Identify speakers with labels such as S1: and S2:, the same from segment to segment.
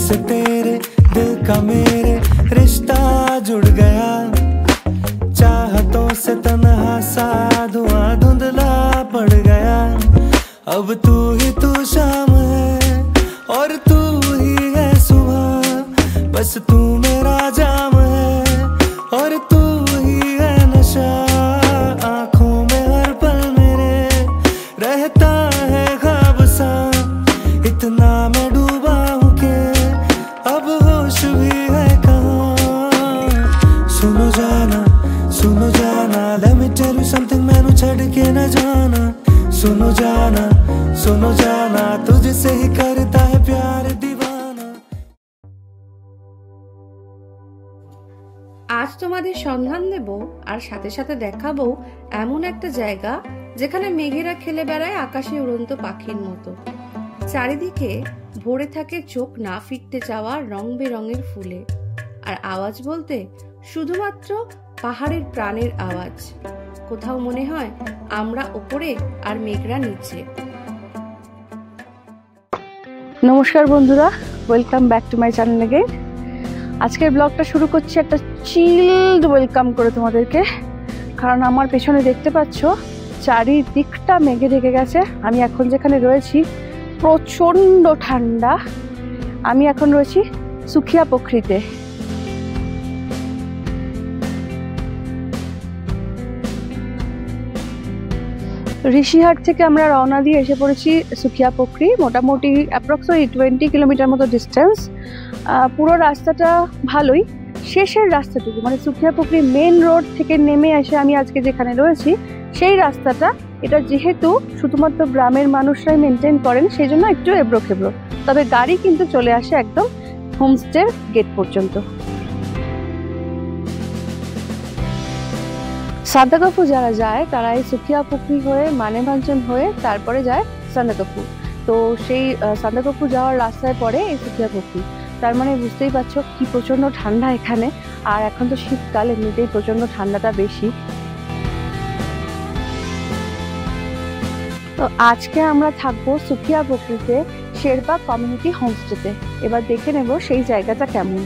S1: से तेरे दिल का मेरे रिश्ता जुड़ गया, चाहतों से तन्हा सा धुआं धुंधला पड़ गया। अब तू ही तू शाम है और तू ही है सुबह, बस तू मेरा जाम है और तू ही है नशा। आंखों में हर पल मेरे रहता है ख्वाब सा, इतना मैं डूबा हूँ कि अब होश भी है कहाँ। सुनो जाना let me tell you something, मैनू छड़ के न जाना। सुनो जाना तुझसे ही करता है प्यार दीवाना।
S2: আজ তোমাদের সন্ধান দেব আর সাথে সাথে দেখাবো এমন একটা জায়গা যেখানে মেঘেরা খেলে বেড়ায় আকাশে উড়ন্ত পাখির মতো। চারিদিকে ভরে থাকে চোখ না ফিরতে চাওয়া রং বেরঙের ফুলে, আর আওয়াজ বলতে শুধুমাত্র পাহাড়ের প্রাণের আওয়াজ। কোথাও মনে হয় আমরা উপরে আর মেঘরা নিচে। নমস্কার বন্ধুরা, welcome back to my channel again. আজকের ব্লগটা শুরু করছি একটা চিলড ওয়েলকাম করে তোমাদেরকে, কারণ আমার পেছনে দেখতে পাচ্ছ চারিদিকটা মেঘে ঢেকে গেছে। আমি এখন যেখানে রয়েছি প্রচণ্ড ঠান্ডা। আমি এখন রয়েছি সুখিয়া পোখরিতে। ঋষিহাট থেকে আমরা রওনা দিয়ে এসে পড়েছি সুখিয়া পোখরি। মোটামুটি অ্যাপ্রক্সিমেটলি 20 কিলোমিটার মতো ডিস্টেন্স। পুরো রাস্তাটা ভালোই, শেষের রাস্তাটুকু মানে সুখিয়া পোখরি মেন রোড থেকে নেমে এসে আমি আজকে যেখানে রয়েছি সেই রাস্তাটা, এটা যেহেতু শুধুমাত্র গ্রামের মানুষরাই মেনটেন করেন সেই জন্য একটু এবড়ো খেবড়ো, তবে গাড়ি কিন্তু চলে আসে একদম হোমস্টের গেট পর্যন্ত। সান্দাকফু যারা যায় তারা এই সুখিয়া পোখরি হয়ে মানেভাঞ্চন হয়ে তারপরে যায় সান্দাকফু। তো সেই সান্দাকফু যাওয়ার রাস্তায় পড়ে এই সুখিয়া পোখরি। তার মানে বুঝতেই পারছো কি প্রচণ্ড ঠান্ডা এখানে। আর এখন তো শীতকাল, এমনিতেই প্রচণ্ড ঠান্ডাটা বেশি। তো আজকে আমরা থাকবো সুখিয়া পোখরিতে শেরপা কমিউনিটি হোমস্টেতে। এবার দেখে নেব সেই জায়গাটা কেমন।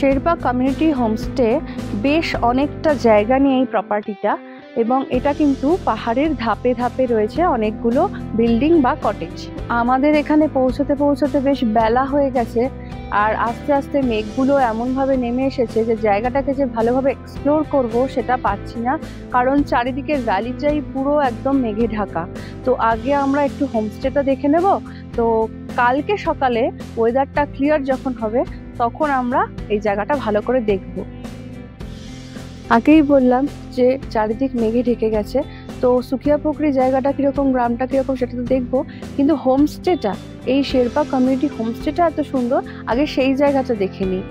S2: শেরপা কমিউনিটি হোমস্টে বেশ অনেকটা জায়গা নিয়ে এই প্রপার্টিটা, এবং এটা কিন্তু পাহাড়ের ধাপে ধাপে রয়েছে অনেকগুলো বিল্ডিং বা কটেজ। আমাদের এখানে পৌঁছতে পৌঁছতে বেশ বেলা হয়ে গেছে, আর আস্তে আস্তে মেঘগুলো এমনভাবে নেমে এসেছে যে জায়গাটাকে যে ভালোভাবে এক্সপ্লোর করব সেটা পাচ্ছি না, কারণ চারিদিকের ভ্যালিটাই পুরো একদম মেঘে ঢাকা। তো আগে আমরা একটু হোমস্টেটা দেখে নেব। তো কালকে সকালে ওয়েদারটা ক্লিয়ার যখন হবে তখন আমরা এই জায়গাটা ভালো করে দেখব। আগেই বললাম যে চারিদিক মেঘে ঢেকে গেছে, তো সুখিয়া পোখরি জায়গাটা কীরকম, গ্রামটা কীরকম সেটা তো দেখবো, কিন্তু হোমস্টেটা, এই শেরপা কমিউনিটি হোমস্টেটা এত সুন্দর, আগে সেই জায়গাটা দেখে নিই।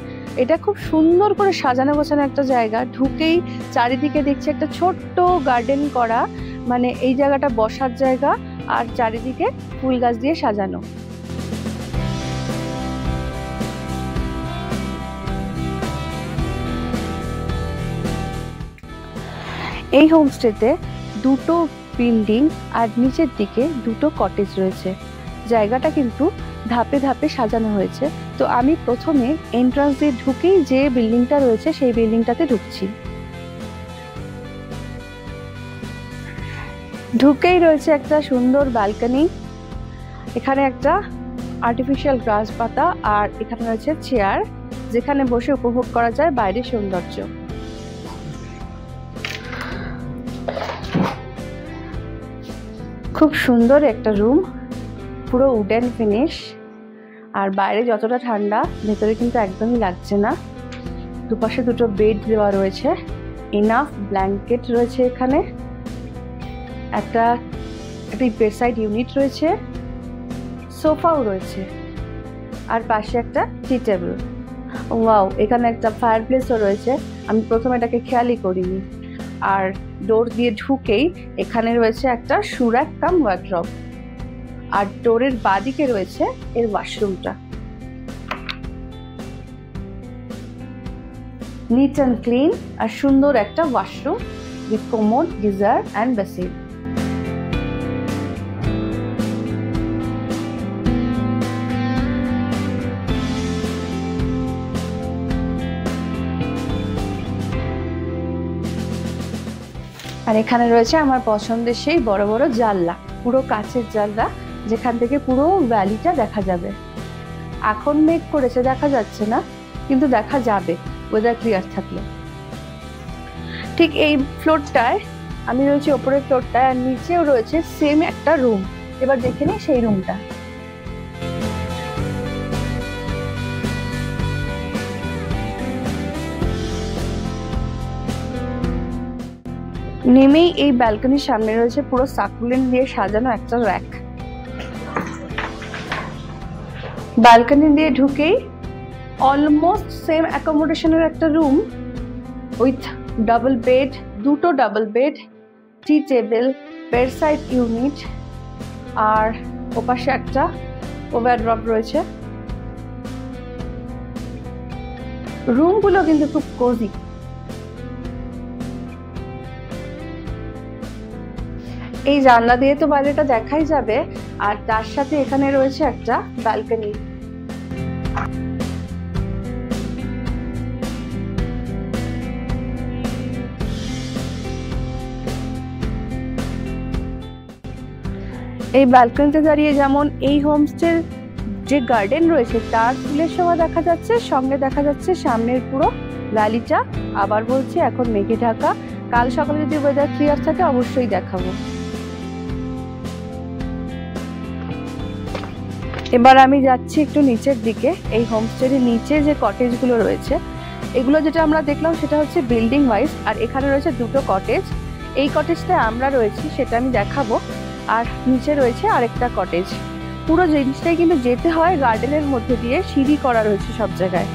S2: এটা খুব সুন্দর করে সাজানো গোছানো একটা জায়গা। ঢুকেই চারিদিকে দেখছি একটা ছোট্ট গার্ডেন করা, মানে এই জায়গাটা বসার জায়গা, আর চারিদিকে ফুল গাছ দিয়ে সাজানো। এই হোমস্টেতে দুটো বিল্ডিং আর নিচের দিকে দুটো কটেজ রয়েছে। জায়গাটা কিন্তু ধাপে ধাপে সাজানো হয়েছে। তো আমি প্রথমে এন্ট্রান্স দিয়ে ঢুকেই যে বিল্ডিংটা রয়েছে সেই বিল্ডিংটাতে ঢুকছি। ঢুকেই রয়েছে একটা সুন্দর ব্যালকনি, এখানে একটা আর্টিফিশিয়াল গ্রাস পাতা, আর এখানে রয়েছে চেয়ার যেখানে বসে উপভোগ করা যায় বাইরের সৌন্দর্য। খুব সুন্দর একটা রুম, পুরো উডেন ফিনিশ, আর বাইরে যতটা ঠান্ডা ভেতরে কিন্তু একদমই লাগছে না। দুপাশে দুটো বেড দেওয়া রয়েছে, ইনাফ ব্ল্যাঙ্কেট রয়েছে এখানে, একটা বেডসাইড ইউনিট রয়েছে, সোফাও রয়েছে, আর পাশে একটা টি টেবিল। ওয়াও, এখানে একটা ফায়ার প্লেসও রয়েছে, আমি প্রথমে এটাকে খেয়ালই করিনি। আর ডোর দিয়ে ঢুকেই এখানে রয়েছে একটা সুরাক কাম ওয়ার্ড্রব, আর ডোরের বাদিকে রয়েছে এর ওয়াশরুমটা। নিট অ্যান্ড ক্লিন আর সুন্দর একটা washroom with commode, geyser and basin. আর এখানে রয়েছে আমার পছন্দের সেই বড় বড় জানলা, পুরো কাচের জানলা, যেখান থেকে পুরো ভ্যালিটা দেখা যাবে। এখন মেঘ করেছে, দেখা যাচ্ছে না, কিন্তু দেখা যাবে ওয়েদার ক্লিয়ার থাকলে। ঠিক এই ফ্লোরটায় আমি রয়েছি, ওপরের ফ্লোরটায়, আর নিচেও রয়েছে সেম একটা রুম। এবার দেখে নিই সেই রুমটা। নেমেই এই ব্যালকনির সামনে রয়েছে পুরো সাকুলেন্ট দিয়ে সাজানো একটা র্যাক। ব্যালকনি দিয়ে ঢুকেই অলমোস্ট সেম অ্যাকোমোডেশনের একটা রুম উইথ ডাবল বেড, দুটো ডাবল বেড, টি টেবিল, বেড সাইড ইউনিট, আর ওপাশে একটা ওভারড্রপ রয়েছে। রুমগুলো কিন্তু খুব কোজি। এই জানলা দিয়ে তো বাইরেটা দেখাই যাবে, আর তার সাথে এখানে রয়েছে একটা ব্যালকনি। এই ব্যালকনিতে দাঁড়িয়ে যেমন এই হোমস্টের যে গার্ডেন রয়েছে তার ফুলের শোভা দেখা যাচ্ছে, সঙ্গে দেখা যাচ্ছে সামনের পুরো ভ্যালিটা। আবার বলছি, এখন মেঘে ঢাকা, কাল সকালে যদি ওয়েদার ক্লিয়ার থাকে অবশ্যই দেখাবো। এবার আমি যাচ্ছি একটু নিচের দিকে। এই হোমস্টের নিচে যে কটেজগুলো রয়েছে, এগুলো যেটা আমরা দেখলাম সেটা হচ্ছে বিল্ডিং ওয়াইজ, আর এখানে রয়েছে দুটো কটেজ। এই কটেজটায় আমরা রয়েছি সেটা আমি দেখাবো, আর নিচে রয়েছে আরেকটা কটেজ। পুরো জিনিসটাই কিন্তু যেতে হয় গার্ডেনের মধ্যে দিয়ে, সিঁড়ি করা রয়েছে সব জায়গায়।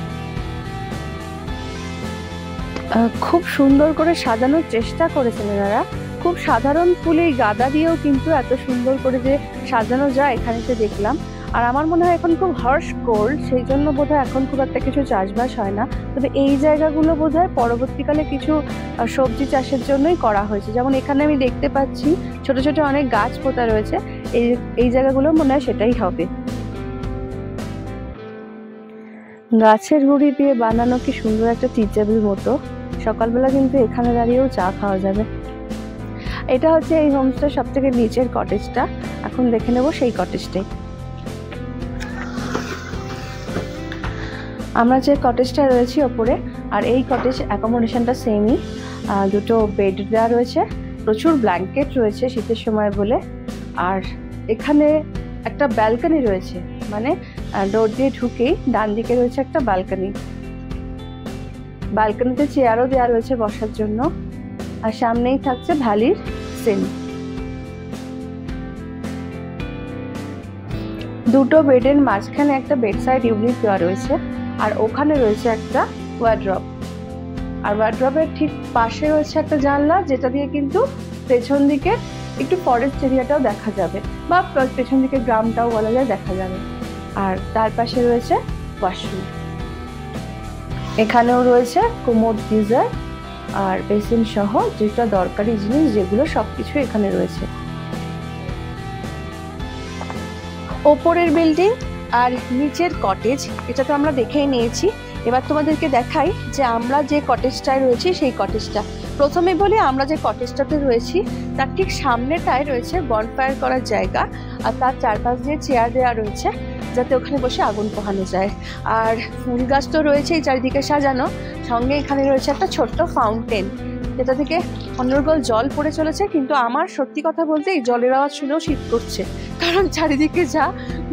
S2: খুব সুন্দর করে সাজানোর চেষ্টা করেছেন এনারা। খুব সাধারণ ফুল, এই গাঁদা দিয়েও কিন্তু এত সুন্দর করে যে সাজানো যায় এখানে সে দেখলাম। আর আমার মনে হয় এখন খুব হার্শ কোল্ড, সেই জন্য বোধহয় এখন খুব একটা কিছু চাষবাস হয় না। তবে এই জায়গাগুলো বোধহয় পরবর্তীকালে কিছু সবজি চাষের জন্যই করা হয়েছে। যেমন এখানে আমি দেখতে পাচ্ছি ছোট ছোট অনেক গাছ পোতা রয়েছে, এই জায়গাগুলো মনে হয় সেটাই হবে। গাছের গুঁড়ি দিয়ে বানানো কি সুন্দর একটা টি টেবিল মতো। সকালবেলা কিন্তু এখানে দাঁড়িয়েও চা খাওয়া যাবে। এটা হচ্ছে এই হোমস্টের সব থেকে নিচের কটেজটা। এখন দেখে নেব সেই কটেজটাই। আমরা যে কটেজটা রয়েছি ওপরে, আর এই কটেজ অ্যাকোমোডেশনটা সেমই। দুটো বেড দেওয়া রয়েছে, প্রচুর ব্ল্যাঙ্কেট রয়েছে শীতের সময় বলে। আর এখানে একটা ব্যালকনি রয়েছে, মানে ডোর দিয়ে ঢুকেই ডান দিকে রয়েছে একটা ব্যালকনি। ব্যালকনিতে চেয়ারও দেওয়া রয়েছে বসার জন্য, আর সামনেই থাকছে ভ্যালির সিন। দুটো বেডের মাঝখানে একটা বেড সাইড ইউনিট দেওয়া রয়েছে, আর ওখানে রয়েছে একটা ওয়ার্ড্রপ। আর ওয়ার্ড্রপের ঠিক পাশে রয়েছে একটা জানলা, যেটা দিয়ে কিন্তু পেছন দিকে একটু ফরেস্ট এরিয়াটাও দেখা যাবে, বা পেছন দিকে গ্রামটাও বলা যায় দেখা যাবে। আর তার পাশে রয়েছে ওয়াশরুম। এখানেও রয়েছে কোমোড, গিজার আর বেসিন সহ যেটা দরকারি জিনিস, যেগুলো সবকিছু এখানে রয়েছে। ওপরের বিল্ডিং আর নিচের কটেজ এটা তো আমরা দেখেই নিয়েছি। এবার তোমাদেরকে দেখাই যে আমরা যে কটেজটায় রয়েছি সেই কটেজটা। প্রথমে বলি, আমরা যে কটেজটাতে রয়েছি তার ঠিক সামনেটায় রয়েছে বনফায়ার করার জায়গা, আর তার চারপাশ দিয়ে চেয়ার দেওয়া রয়েছে যাতে ওখানে বসে আগুন পোহানো যায়। আর ফুল গাছ তো রয়েছেই চারিদিকে সাজানো, সঙ্গে এখানে রয়েছে একটা ছোট্ট ফাউন্টেন, যেটা থেকে অনর্গল জল পড়ে চলেছে। কিন্তু আমার সত্যি কথা বলতে এই জলের আওয়াজ শুনেও শীত করছে, কারণ চারিদিকে যা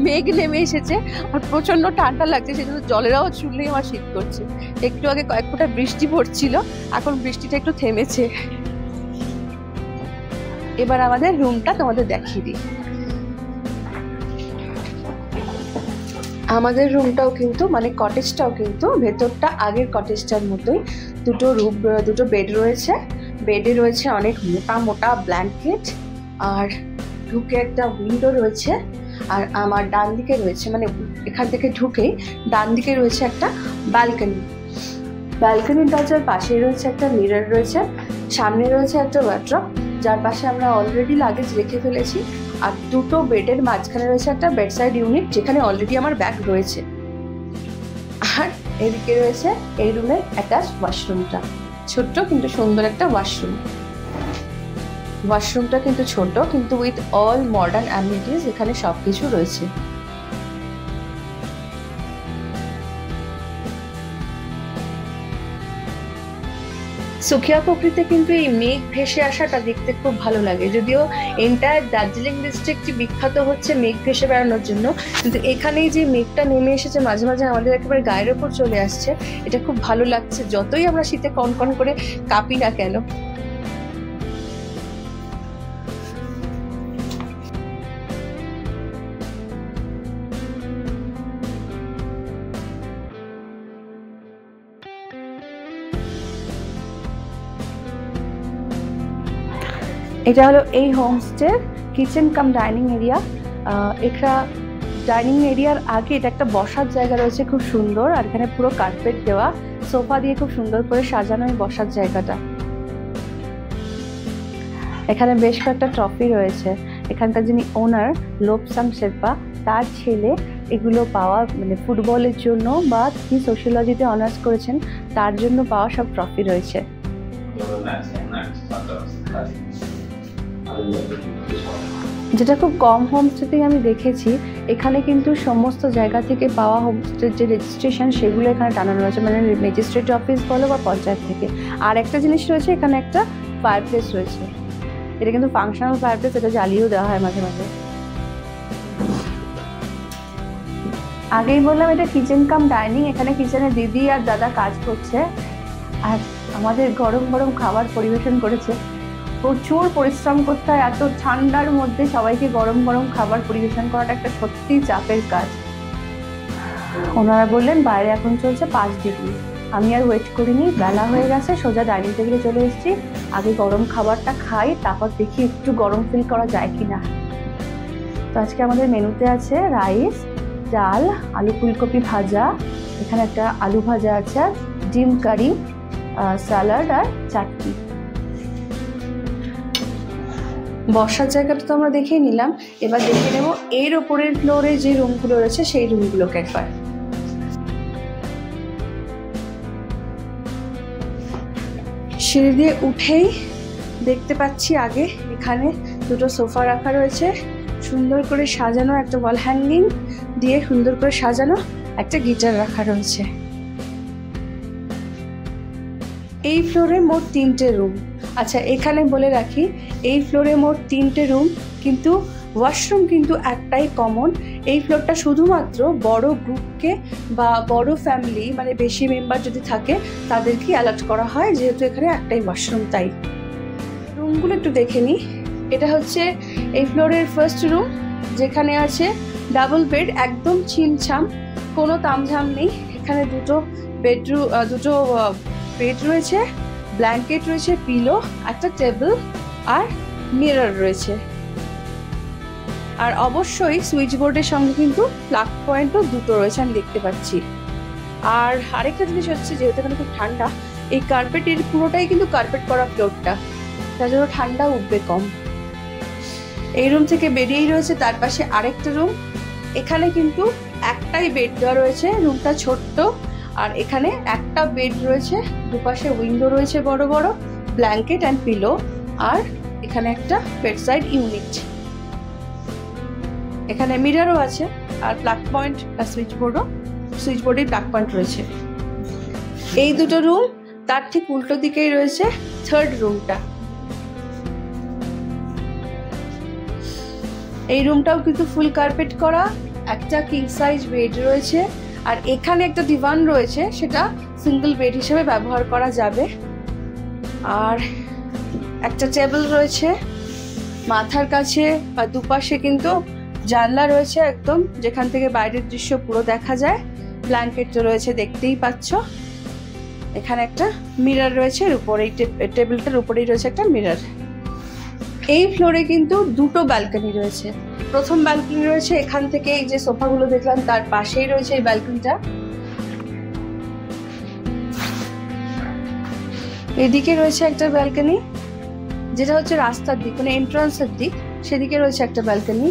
S2: মেঘ নেমে এসেছে আর প্রচণ্ড ঠান্ডা লাগছে, সেই জন্য জলের আওয়াজ শুনলেই আমার শীত করছে। একটু আগে কয়েক ফোঁটা বৃষ্টি পড়ছিল, এখন বৃষ্টিটা একটু থেমেছে। এবার আমাদের রুমটা তোমাদের দেখিয়ে দিই। আমাদের রুমটাও কিন্তু, মানে কটেজটাও কিন্তু ভেতরটা আগের কটেজটার মতোই। দুটো বেড রয়েছে, বেডে রয়েছে অনেক মোটা মোটা ব্ল্যাঙ্কেট, আর ঢুকে একটা উইন্ডো রয়েছে। আর আমার ডান দিকে রয়েছে, মানে এখান থেকে ঢুকেই ডান দিকে রয়েছে একটা ব্যালকনি। ব্যালকনির দরজার পাশেই রয়েছে একটা মিরর রয়েছে, সামনে রয়েছে একটা ওয়ার্ড্রপ যার পাশে আমরা অলরেডি লাগেজ রেখে ফেলেছি, আর দুটো বেডের মাঝখানে রয়েছে একটা বেডসাইড ইউনিট যেখানে অলরেডি আমার ব্যাগ রয়েছে। আর এদিকে রয়েছে এই রুমের অ্যাটাচ ওয়াশরুমটা, ছোট্ট কিন্তু সুন্দর একটা ওয়াশরুম। ওয়াশরুমটা কিন্তু ছোট কিন্তু উইথ অল মডার্ন অ্যামিনিটিস, এখানে সব কিছু রয়েছে। সুখিয়া পুকুরিতে কিন্তু এই মেঘ ভেসে আসাটা দেখতে খুব ভালো লাগে, যদিও এন্টায়ার দার্জিলিং ডিস্ট্রিক্টটি বিখ্যাত হচ্ছে মেঘ ভেসে বেড়ানোর জন্য, কিন্তু এখানেই যে মেঘটা নেমে এসেছে মাঝে মাঝে আমাদের একেবারে গায়ের ওপর চলে আসছে, এটা খুব ভালো লাগছে, যতই আমরা শীতে কনকন করে কাঁপি না কেন। এটা হলো এই হোমস্টের কিচেন কাম ডাইনিং এরিয়া। এটা ডাইনিং এরিয়ার আগে এটা একটা বসার জায়গা রয়েছে খুব সুন্দর, আর এখানে পুরো কার্পেট দেওয়া, সোফা দিয়ে খুব সুন্দর করে সাজানো এই বসার জায়গাটা। এখানে বেশ কয়েকটা ট্রফি রয়েছে, এখানকার যিনি ওনার লোপসাং শেরপা তার ছেলে এগুলো পাওয়া, মানে ফুটবলের জন্য বা তিনি সোশিয়োলজিতে অনার্স করেছেন তার জন্য পাওয়া সব ট্রফি রয়েছে। যেটা খুব কম হোমস্টেতেই আমি দেখেছি, এখানে কিন্তু সমস্ত জায়গা থেকে পাওয়া হোমস্টের যে রেজিস্ট্রেশন সেগুলো এখানে টানানো রয়েছে, মানে ম্যাজিস্ট্রেট অফিস বলো বা পঞ্চায়েত থেকে। আর একটা জিনিস রয়েছে, এখানে একটা ফায়ারপ্লেস রয়েছে, এটা কিন্তু ফাংশনাল ফায়ারপ্লেস, এটা জ্বালিয়েও দেওয়া হয় মাঝে মাঝে। আগেই বললাম এটা কিচেন কাম ডাইনিং, এখানে কিচেনে দিদি আর দাদা কাজ করছে আর আমাদের গরম গরম খাবার পরিবেশন করেছে। প্রচুর পরিশ্রম করতে হয় এত ঠান্ডার মধ্যে, সবাইকে গরম গরম খাবার পরিবেশন করাটা একটা সত্যি চাপের কাজ। ওনারা বললেন বাইরে এখন চলছে 5 ডিগ্রি, আমি আর ওয়েট করিনি, বেলা হয়ে গেছে, সোজা ডাইনিং টেবিলে চলে এসেছি। আগে গরম খাবারটা খাই, তারপর দেখি একটু গরম ফিল করা যায় কিনা। তো আজকে আমাদের মেনুতে আছে রাইস, ডাল, আলু ফুলকপি ভাজা, এখানে একটা আলু ভাজা আছে, ডিম কারি, স্যালাড আর চাটনি। বসার জায়গাটা তো আমরা দেখেই নিলাম, এবার দেখে নেব এর ওপরের ফ্লোরে যে রুমগুলো রয়েছে সেই রুমগুলোকে একবার। সিঁড়ি দিয়ে উঠেই দেখতে পাচ্ছি আগে এখানে দুটো সোফা রাখা রয়েছে, সুন্দর করে সাজানো, একটা ওয়াল হ্যাঙ্গিং দিয়ে সুন্দর করে সাজানো, একটা গিটার রাখা রয়েছে। এই ফ্লোরে মোট 3টে রুম। আচ্ছা, এখানে বলে রাখি এই ফ্লোরে মোট 3টে রুম, কিন্তু ওয়াশরুম কিন্তু একটাই কমন। এই ফ্লোরটা শুধুমাত্র বড় গ্রুপকে বা বড় ফ্যামিলি, মানে বেশি মেম্বার যদি থাকে তাদেরকে অ্যালার্ট করা হয়, যেহেতু এখানে একটাই ওয়াশরুম। তাই রুমগুলো একটু দেখে নিই। এটা হচ্ছে এই ফ্লোরের ফার্স্ট রুম, যেখানে আছে ডাবল বেড, একদম ছিমছাম, কোনো তামঝাম নেই। এখানে দুটো বেড রয়েছে, ব্ল্যাঙ্কেট রয়েছে, পিলো, একটা টেবিল আর মিরর রয়েছে। আর অবশ্যই সুইচ বোর্ডের সঙ্গে কিন্তু প্লাগ পয়েন্টও দুটো রয়েছে, আমি দেখতে পাচ্ছি। আর আরেকটা জিনিস হচ্ছে, যেহেতু এখানে খুব ঠান্ডা, এই কার্পেটের পুরোটাই কিন্তু কার্পেট করা ফ্লোরটা, তার জন্য ঠান্ডা উঠবে কম। এই রুম থেকে বেরিয়েই রয়েছে তার পাশে আরেকটা রুম, এখানে কিন্তু একটাই বেড দেওয়া রয়েছে, রুমটা ছোট্ট, আর এখানে একটা বেড রয়েছে, দুপাশে উইন্ডো রয়েছে বড় বড়, ব্ল্যাঙ্কেট অ্যান্ড পিলো, আর এখানে একটা বেডসাইড ইউনিট। এখানে মিররও আছে আর প্লাগ পয়েন্ট আর সুইচ বোর্ডের প্লাগ পয়েন্ট রয়েছে। এই দুটো রুম, তার ঠিক উল্টো দিকেই রয়েছে থার্ড রুমটা। এই রুমটাও কিন্তু ফুল কার্পেট করা, একটা কিং সাইজ বেড রয়েছে, আর এখানে একটা ডিভান রয়েছে, সেটা সিঙ্গেল বেড হিসেবে ব্যবহার করা যাবে। আর একটা টেবিল রয়েছে মাথার কাছে, আর দুপাশে কিন্তু জানলা রয়েছে একদম, যেখান থেকে বাইরের দৃশ্য পুরো দেখা যায়। ব্ল্যাঙ্কেট তো রয়েছে, দেখতেই পাচ্ছ। এখানে একটা মিরর রয়েছে, এর উপরে টেবিলটার উপরেই রয়েছে একটা মিরর। এই ফ্লোরে কিন্তু দুটো ব্যালকনি রয়েছে। প্রথম ব্যালকনি রয়েছে এখান থেকে, এই যে সোফাগুলো দেখলাম তার পাশেই রয়েছে এই ব্যালকনিটা। এদিকে রয়েছে একটা ব্যালকনি, যেটা হচ্ছে রাস্তার দিক, মানে এন্ট্রান্সের দিক, সেদিকে রয়েছে একটা ব্যালকনি।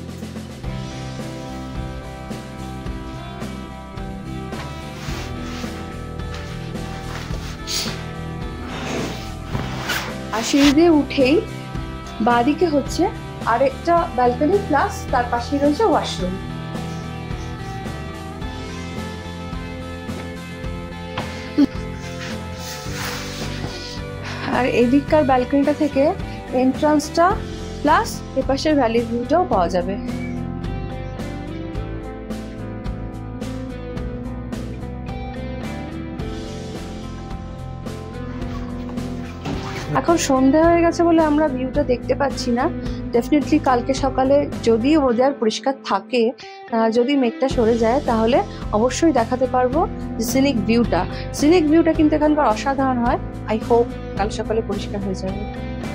S2: আর সিঁড়ি দিয়ে উঠেই বাঁদিকে হচ্ছে আরেকটা ব্যালকনি, প্লাস তার পাশেই রয়েছে ওয়াশরুম। আর এদিককার ব্যালকনিটা থেকে এন্ট্রান্সটা প্লাস এপাশের ভ্যালি ভিউটাও পাওয়া যাবে। এখন সন্ধ্যা হয়ে গেছে বলে আমরা ভিউটা দেখতে পাচ্ছি না। ডেফিনেটলি কালকে সকালে যদি ওয়েদার পরিষ্কার থাকে, যদি মেঘটা সরে যায়, তাহলে অবশ্যই দেখাতে পারবো যে সিনিক ভিউটা কিন্তু এখানকার অসাধারণ হয়। আই হোপ কাল সকালে পরিষ্কার হয়ে যাবে।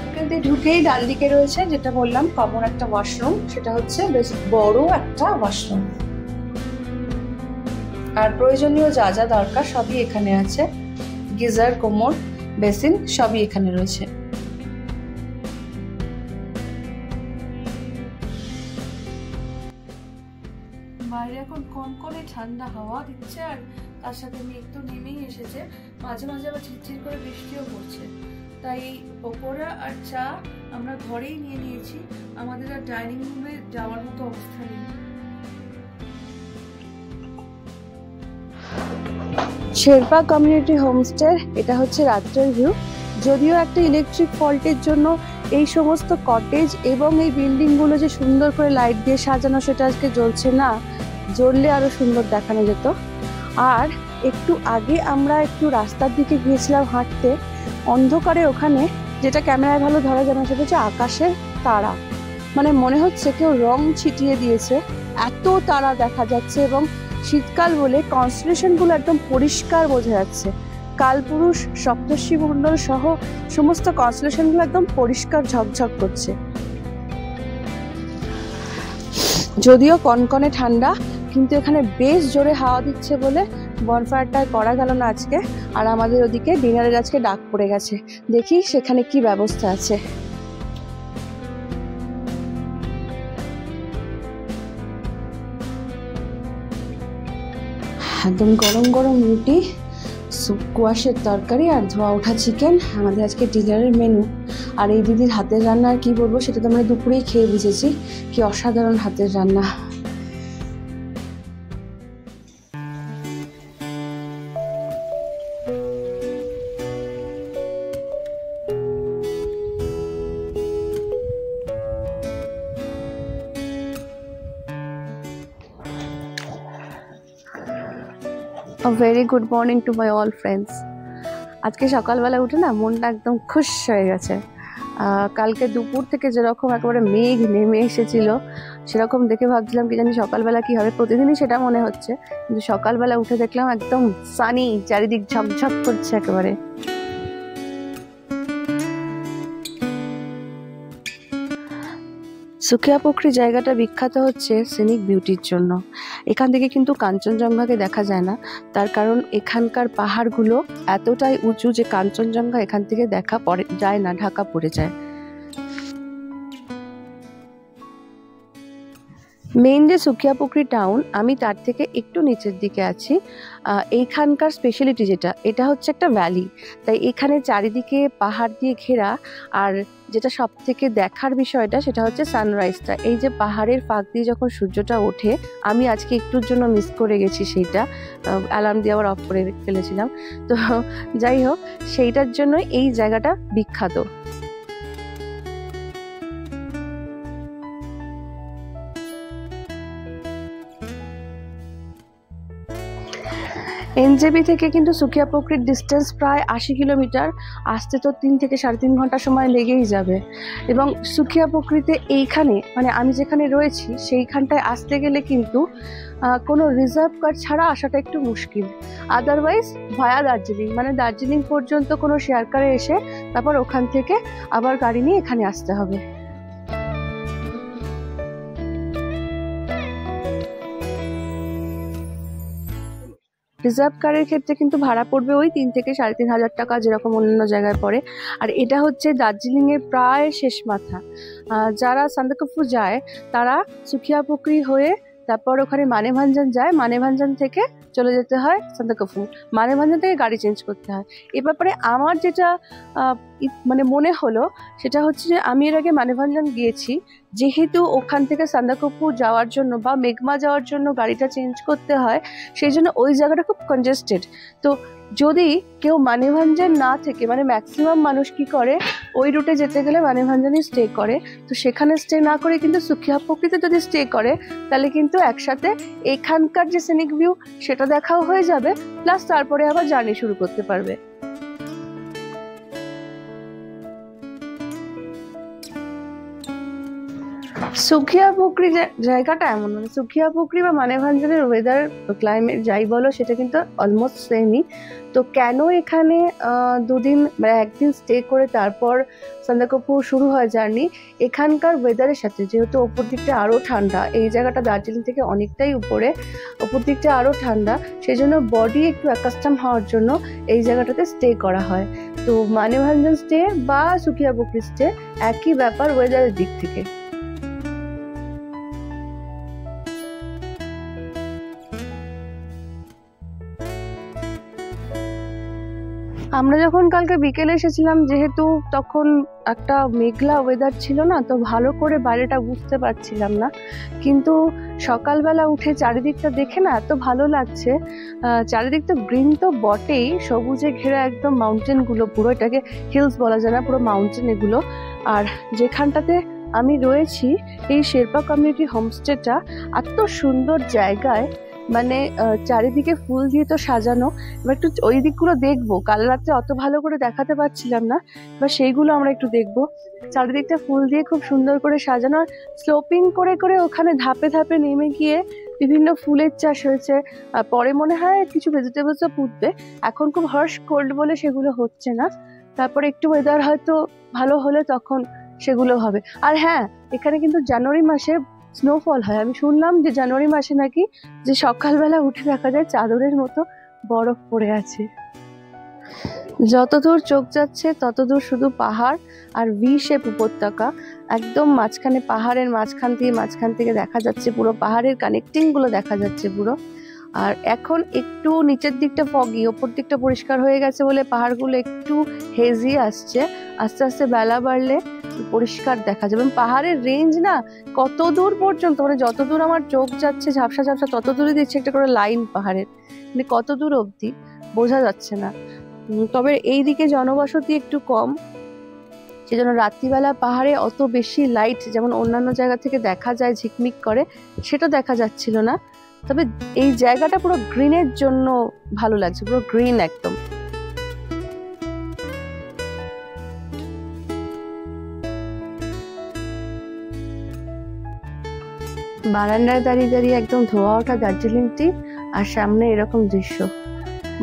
S2: এখান থেকে ঢুকেই ডান দিকে রয়েছে, যেটা বললাম, কমন একটা ওয়াশরুম। সেটা হচ্ছে বেশ বড় একটা ওয়াশরুম, আর প্রয়োজনীয় যা যা দরকার সবই এখানে আছে। গিজার, কোমোড, বেসিন সবই এখানে রয়েছে। বাইরে এখন কনকনে ঠান্ডা হাওয়া দিচ্ছে, আর তার সাথে মেঘ তো নেমেই এসেছে, মাঝে মাঝে আবার ঝিরঝির করে বৃষ্টিও পড়ছে। তাই পকোড়া আর চা আমরা ঘরেই নিয়ে নিয়েছি, আমাদের আর ডাইনিং রুমে যাওয়ার মতো অবস্থা নেই। শেরপা কমিউনিটি হোমস্টে এটা হচ্ছে রাত্রের ভিউ। যদিও একটা ইলেকট্রিক ফল্টের জন্য এই সমস্ত কটেজ এবং এই বিল্ডিংগুলো যে সুন্দর করে লাইট দিয়ে সাজানো, সেটা আজকে জ্বলছে না। জ্বললে আরো সুন্দর দেখানো যেত। আর একটু আগে আমরা একটু রাস্তার দিকে গিয়েছিলাম হাঁটতে, অন্ধকারে ওখানে, যেটা ক্যামেরায় ভালো ধরা যায় না, সেটা হচ্ছে আকাশের তারা। মানে মনে হচ্ছে কেউ রং ছিটিয়ে দিয়েছে, এত তারা দেখা যাচ্ছে। এবং শীতকাল বলে কনস্টেলেশনগুলো একদম পরিষ্কার বোঝা যাচ্ছে। কালপুরুষ, সপ্তর্ষি মণ্ডল সহ সমস্ত কনস্টেলেশনগুলো একদম পরিষ্কার ঝকঝক করছে। যদিও কনকনে ঠান্ডা, কিন্তু এখানে বেশ জোরে হাওয়া দিচ্ছে বলে বনফায়ারটা করা গেল না আজকে। আর আমাদের ওদিকে ডিনারের আজকে ডাক পড়ে গেছে, দেখি সেখানে কি ব্যবস্থা আছে। একদম গরম গরম রুটি, কোয়াশের তরকারি আর ধোয়া ওঠা চিকেন আমাদের আজকে ডিনারের মেনু। আর এই দিদির হাতের রান্না আর কি বলবো, সেটা তো আমরা দুপুরেই খেয়ে বুঝেছি কি অসাধারণ হাতের রান্না। A very good morning to my all friends. আজকে সকালবেলা উঠে না মনটা একদম খুশ হয়ে গেছে। কালকে দুপুর থেকে যেরকম একেবারে মেঘ নেমে এসেছিল, সেরকম দেখে ভাবছিলাম কি জানি সকালবেলা কি হবে। প্রতিদিনই সেটা মনে হচ্ছে, কিন্তু সকালবেলা উঠে দেখলাম একদম সানি, চারিদিক ঝকঝক করছে একেবারে। সুকিয়াপোখরি জায়গাটা বিখ্যাত হচ্ছে সিনিক বিউটির জন্য। এখান থেকে কিন্তু কাঞ্চনজঙ্ঘাকে দেখা যায় না, তার কারণ এখানকার পাহাড়গুলো এতটাই উঁচু যে কাঞ্চনজঙ্ঘা এখান থেকে দেখা যায় না, ঢাকা পড়ে যায়। মেইন যে সুকিয়াপোখরি টাউন, আমি তার থেকে একটু নিচের দিকে আছি। এইখানকার স্পেশালিটি যেটা, এটা হচ্ছে একটা ভ্যালি, তাই এখানে চারিদিকে পাহাড় দিয়ে ঘেরা। আর যেটা সব থেকে দেখার বিষয়টা, সেটা হচ্ছে সানরাইজটা। এই যে পাহাড়ের ফাঁক দিয়ে যখন সূর্যটা ওঠে, আমি আজকে একটুর জন্য মিস করে গেছি সেইটা, অ্যালার্ম দিয়ে আবার অফ করে ফেলেছিলাম। তো যাই হোক, সেইটার জন্য এই জায়গাটা বিখ্যাত। এনজেপি থেকে কিন্তু সুকিয়াপোখরির ডিস্টেন্স প্রায় 80 কিলোমিটার। আসতে তো 3 থেকে 3.5 ঘন্টা সময় লেগেই যাবে। এবং সুকিয়াপোখরিতে এইখানে, মানে আমি যেখানে রয়েছি সেইখানটায় আসতে গেলে কিন্তু কোনো রিজার্ভ কার ছাড়া আসাটা একটু মুশকিল। আদারওয়াইজ ভায়া দার্জিলিং, মানে দার্জিলিং পর্যন্ত কোনো শেয়ার কারে এসে তারপর ওখান থেকে আবার গাড়ি নিয়ে এখানে আসতে হবে। রিজার্ভ কারের ক্ষেত্রে কিন্তু ভাড়া পড়বে ওই 3 থেকে 3,500 টাকা, যেরকম অন্যান্য জায়গায় পড়ে। আর এটা হচ্ছে দার্জিলিংয়ের প্রায় শেষ মাথা। যারা সান্দাকফু যায় তারা সুখিয়া পুকুরি হয়ে তারপর ওখানে মানেভাঞ্জন যায়, মানেভাঞ্জন থেকে চলে যেতে হয় সান্দাকফু, মানেভাঞ্জন থেকে গাড়ি চেঞ্জ করতে হয়। এ ব্যাপারে আমার যেটা মানে মনে হলো সেটা হচ্ছে যে আমি এর আগে মানেভাঞ্জন গিয়েছি, যেহেতু ওখান থেকে সান্দাকফু যাওয়ার জন্য বা মেঘমা যাওয়ার জন্য গাড়িটা চেঞ্জ করতে হয়, সেই জন্য ওই জায়গাটা খুব কনজেস্টেড। তো যদি কেউ মানেভাঞ্জন না থেকে, মানে ম্যাক্সিমাম মানুষ কি করে ওই রুটে যেতে গেলে মানেভাঞ্জনই স্টে করে, তো সেখানে স্টে না করে কিন্তু সুখিয়া পুকুরিতে যদি স্টে করে তাহলে কিন্তু একসাথে এখানকার যে সিনিক ভিউ সেটা দেখাও হয়ে যাবে, প্লাস তারপরে আবার জার্নি শুরু করতে পারবে। সুখিয়া পুকুরি জায়গাটা এমন, মানে সুখিয়া পুকুরি বা মানেভাঞ্জনের ওয়েদার ক্লাইমেট যাই বলো সেটা কিন্তু অলমোস্ট সেমই। তো কেন এখানে 2 দিন মানে 1 দিন স্টে করে তারপর সান্দাকফু শুরু হয় জার্নি, এখানকার ওয়েদারের সাথে, যেহেতু ওপর দিকটা আরও ঠান্ডা, এই জায়গাটা দার্জিলিং থেকে অনেকটাই উপরে, ওপর দিকটা আরও ঠান্ডা, সেই জন্য বডি একটু অ্যাকাস্টম হওয়ার জন্য এই জায়গাটাতে স্টে করা হয়। তো মানেভাঞ্জন স্টে বা সুখিয়া পুকুরি স্টে একই ব্যাপার ওয়েদারের দিক থেকে। আমরা যখন কালকে বিকেলে এসেছিলাম, যেহেতু তখন একটা মেঘলা ওয়েদার ছিল না, তো ভালো করে বাইরেটা বুঝতে পারছিলাম না, কিন্তু সকালবেলা উঠে চারিদিকটা দেখে না এত ভালো লাগছে। চারিদিকটা গ্রিন তো বটেই, সবুজে ঘেরা একদম মাউন্টেনগুলো, পুরো এটাকে হিলস বলা যায় না, পুরো মাউন্টেন এগুলো। আর যেখানটাতে আমি রয়েছি এই শেরপা কমিউনিটি হোমস্টেটা এত সুন্দর জায়গায়, মানে চারিদিকে ফুল দিয়ে তো সাজানো। এবার একটু ওই দিকগুলো দেখবো, কাল রাত্রে অত ভালো করে দেখাতে পারছিলাম না, এবার সেইগুলো আমরা একটু দেখবো। চারিদিকটা ফুল দিয়ে খুব সুন্দর করে সাজানো, আর স্লোপিং করে করে ওখানে ধাপে ধাপে নেমে গিয়ে বিভিন্ন ফুলের চাষ হয়েছে। পরে মনে হয় কিছু ভেজিটেবলসও পুঁতবে, এখন খুব হার্শ কোল্ড বলে সেগুলো হচ্ছে না, তারপরে একটু ওয়েদার হয়তো ভালো হলে তখন সেগুলো হবে। আর হ্যাঁ, এখানে কিন্তু জানুয়ারি মাসে স্নোফল হয়। আমি শুনলাম যে জানুয়ারি মাসে নাকি যে সকালবেলা উঠে দেখা যায় চাদরের মতো বরফ পড়ে আছে। যতদূর চোখ যাচ্ছে ততদূর শুধু পাহাড় আর ভি শেপ উপত্যকা, একদম মাঝখানে পাহাড়ের মাঝখান থেকে দেখা যাচ্ছে পুরো পাহাড়ের কানেক্টিং গুলো দেখা যাচ্ছে পুরো। আর এখন একটু নিচের দিকটা ফগি, ওপর দিকটা পরিষ্কার হয়ে গেছে বলে পাহাড়গুলো একটু হেজি আসছে, আস্তে আস্তে বেলা বাড়লে পরিষ্কার দেখা যাবে। পাহাড়ের রেঞ্জ না কত দূর পর্যন্ত, মানে যত দূর আমার চোখ যাচ্ছে ঝাপসা ঝাপসা তত দূরে দিচ্ছে একটা করে লাইন পাহাড়ের, মানে কত দূর অবধি বোঝা যাচ্ছে না। তবে এই দিকে জনবসতি একটু কম, সেজন্য রাত্রিবেলা পাহাড়ে অত বেশি লাইট যেমন অন্যান্য জায়গা থেকে দেখা যায় ঝিকমিক করে, সেটা দেখা যাচ্ছিল না। তবে এই জায়গাটা পুরো গ্রিনের জন্য ভালো লাগছে, পুরো গ্রিন একদম। বারান্দায় দাঁড়িয়ে দাঁড়িয়ে একদম ধোয়া ওঠা দার্জিলিং টি, আর সামনে এরকম দৃশ্য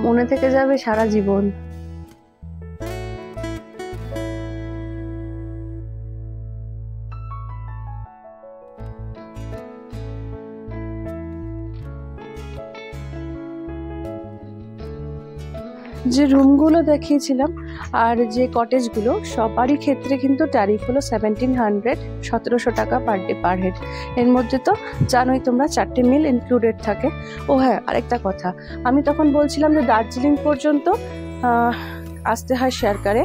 S2: মনে থেকে যাবে সারা জীবন। যে রুমগুলো দেখিয়েছিলাম আর যে কটেজগুলো, সবারই ক্ষেত্রে কিন্তু ট্যারিফ হলো 1700, 1700 টাকা পার ডে পার হেড। এর মধ্যে তো জানোই তোমরা 4টে মিল ইনক্লুডেড থাকে। ও হ্যাঁ, আরেকটা কথা, আমি তখন বলছিলাম যে দার্জিলিং পর্যন্ত আসতে হয় শেয়ার কারে,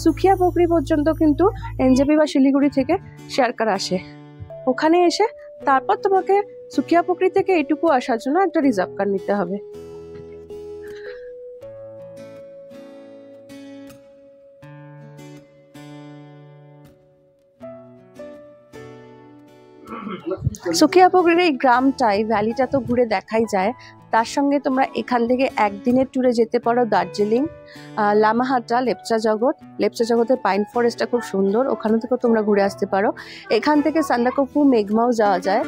S2: সুখিয়া পুকুরি পর্যন্ত কিন্তু এনজেপি বা শিলিগুড়ি থেকে শেয়ার কার আসে। ওখানে এসে তারপর তোমাকে সুখিয়া পুকুরি থেকে এটুকু আসার জন্য একটা রিজার্ভ কার নিতে হবে। সুখিয়া পুকুরির এই গ্রামটাই, ভ্যালিটা তো ঘুরে দেখাই যায়, তার সঙ্গে তোমরা এখান থেকে একদিনের ট্যুরে যেতে পারো দার্জিলিং, লামাহাটা, লেপচা জগতের পাইন ফরেস্টটা খুব সুন্দর, ওখানে থেকেও তোমরা ঘুরে আসতে পারো। এখান থেকে সান্দাকফু, মেঘমাও যাওয়া যায়।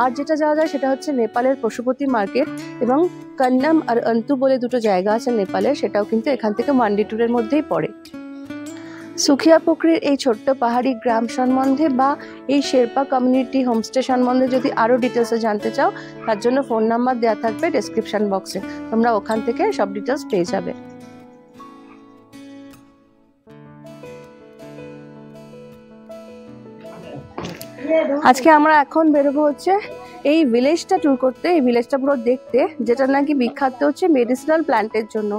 S2: আর যেটা যাওয়া যায় সেটা হচ্ছে নেপালের পশুপতি মার্কেট এবং কন্নম আর অন্তু বলে দুটো জায়গা আছে নেপালের, সেটাও কিন্তু এখান থেকে ওয়ান ডে ট্যুরের মধ্যেই পড়ে। সুখিয়া পুকুরের এই ছোট্ট পাহাড়ি গ্রাম সম্বন্ধে বা এই শেরপা কমিউনিটি হোমস্টে সম্বন্ধে যদি আরও ডিটেলসে জানতে চাও, তার জন্য ফোন নাম্বার দেওয়া থাকবে ডেসক্রিপশন বক্সে, তোমরা ওখান থেকে সব ডিটেলস পেয়ে যাবে। আজকে আমরা এখন বেরোবো হচ্ছে এই ভিলেজটা ট্যুর করতে, এই ভিলেজটা পুরো দেখতে, যেটা নাকি বিখ্যাত হচ্ছে মেডিসিনাল প্ল্যান্টের জন্য।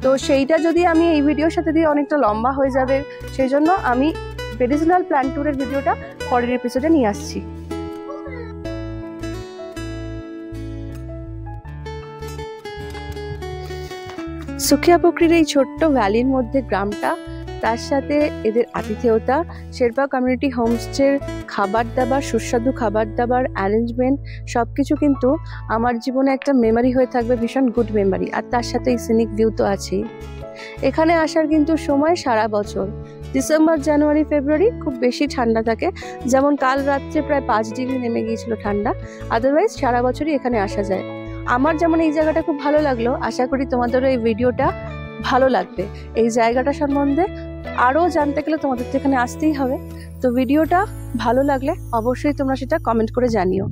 S2: তো সেইটা যদি আমি এই ভিডিওর সাথে দিয়ে অনেকটা লম্বা হয়ে যাবে, সেই জন্য আমি মেডিসিনাল প্ল্যান্ট ট্যুরের ভিডিওটা পরের এপিসোডে নিয়ে আসছি। সুখিয়া পুকুরের এই ছোট্ট ভ্যালির মধ্যে গ্রামটা, তার সাথে এদের আতিথেয়তা, শেরপা কমিউনিটি হোমস্টের খাবার দাবার, সুস্বাদু খাবার দাবার, অ্যারেঞ্জমেন্ট, সব কিছু কিন্তু আমার জীবনে একটা মেমারি হয়ে থাকবে, ভীষণ গুড মেমারি। আর তার সাথে এই সিনিক ভিউ তো আছেই। এখানে আসার কিন্তু সময় সারা বছর, ডিসেম্বর, জানুয়ারি, ফেব্রুয়ারি খুব বেশি ঠান্ডা থাকে, যেমন কাল রাত্রে প্রায় 5 ডিগ্রি নেমে গিয়েছিল ঠান্ডা। আদারওয়াইজ সারা বছরই এখানে আসা যায়। আমার যেমন এই জায়গাটা খুব ভালো লাগলো, আশা করি তোমাদেরও এই ভিডিওটা ভালো লাগবে। এই জায়গাটা সম্বন্ধে আরও জানতে গেলে তোমাদের তো এখানে আসতেই হবে। তো ভিডিওটা ভালো লাগলে অবশ্যই তোমরা সেটা কমেন্ট করে জানিও।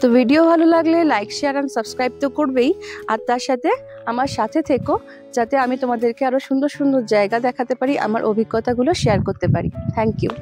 S2: তো ভিডিও ভালো লাগলে লাইক, শেয়ার অ্যান্ড সাবস্ক্রাইব তো করবেই, আর তার সাথে আমার সাথে থেকো, যাতে আমি তোমাদেরকে আরও সুন্দর সুন্দর জায়গা দেখাতে পারি, আমার অভিজ্ঞতাগুলো শেয়ার করতে পারি। Thank you.